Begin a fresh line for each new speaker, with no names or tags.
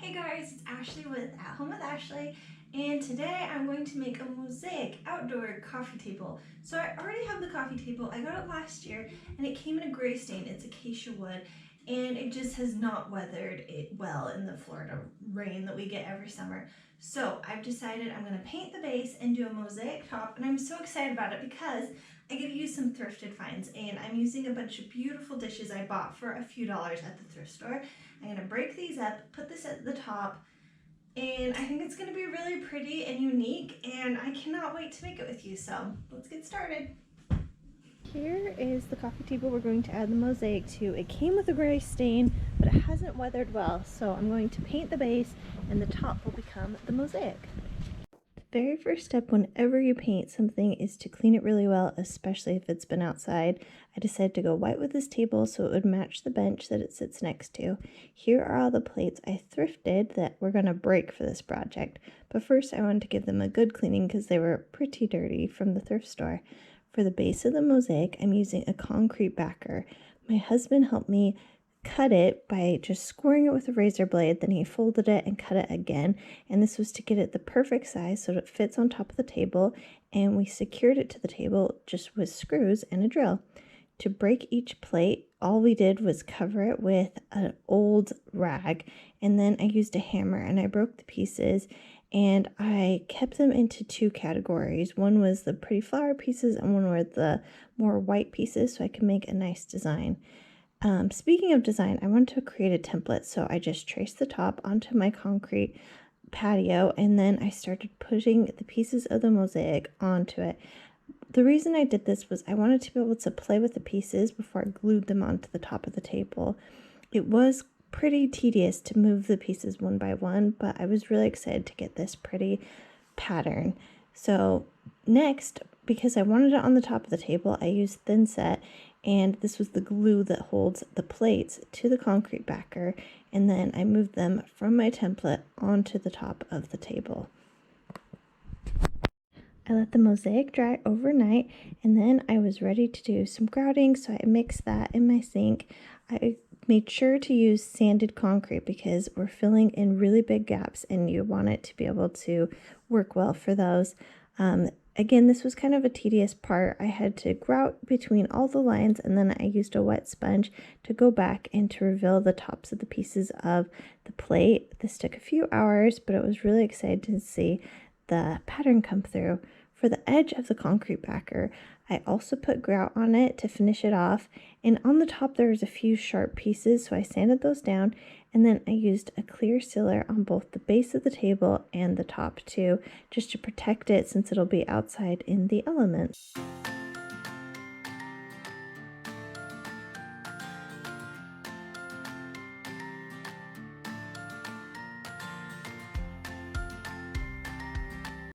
Hey guys, it's Ashley with At Home with Ashley, and today I'm going to make a mosaic outdoor coffee table. So I already have the coffee table. I got it last year and it came in a gray stain. It's acacia wood and it just has not weathered it well in the Florida rain that we get every summer. So I've decided I'm going to paint the base and do a mosaic top, and I'm so excited about it because I get to use some thrifted finds, and I'm using a bunch of beautiful dishes I bought for a few dollars at the thrift store. I'm going to break these up, put this at the top, and I think it's going to be really pretty and unique, and I cannot wait to make it with you. So let's get started. Here is the coffee table we're going to add the mosaic to. It came with a gray stain, but it hasn't weathered well, so I'm going to paint the base and the top will become the mosaic. The very first step whenever you paint something is to clean it really well, especially if it's been outside. I decided to go white with this table so it would match the bench that it sits next to. Here are all the plates I thrifted that we're going to break for this project, but first I wanted to give them a good cleaning because they were pretty dirty from the thrift store. For the base of the mosaic, I'm using a concrete backer. My husband helped me cut it by just scoring it with a razor blade, then he folded it and cut it again, and this was to get it the perfect size so that it fits on top of the table, and we secured it to the table just with screws and a drill. To break each plate, all we did was cover it with an old rag, and then I used a hammer and I broke the pieces, and I kept them into two categories. One was the pretty flower pieces and one were the more white pieces so I could make a nice design. Speaking of design, I wanted to create a template, so I just traced the top onto my concrete patio, and then I started putting the pieces of the mosaic onto it. The reason I did this was I wanted to be able to play with the pieces before I glued them onto the top of the table. It was pretty tedious to move the pieces one by one, but I was really excited to get this pretty pattern. So next, because I wanted it on the top of the table, I used thin set, and this was the glue that holds the plates to the concrete backer, and then I moved them from my template onto the top of the table. I let the mosaic dry overnight, and then I was ready to do some grouting, so I mixed that in my sink. I made sure to use sanded concrete because we're filling in really big gaps and you want it to be able to work well for those. Again, this was kind of a tedious part. I had to grout between all the lines, and then I used a wet sponge to go back and to reveal the tops of the pieces of the plate. This took a few hours, but it was really exciting to see the pattern come through. For the edge of the concrete backer, I also put grout on it to finish it off, and on the top there was a few sharp pieces, so I sanded those down, and then I used a clear sealer on both the base of the table and the top too, just to protect it since it'll be outside in the elements.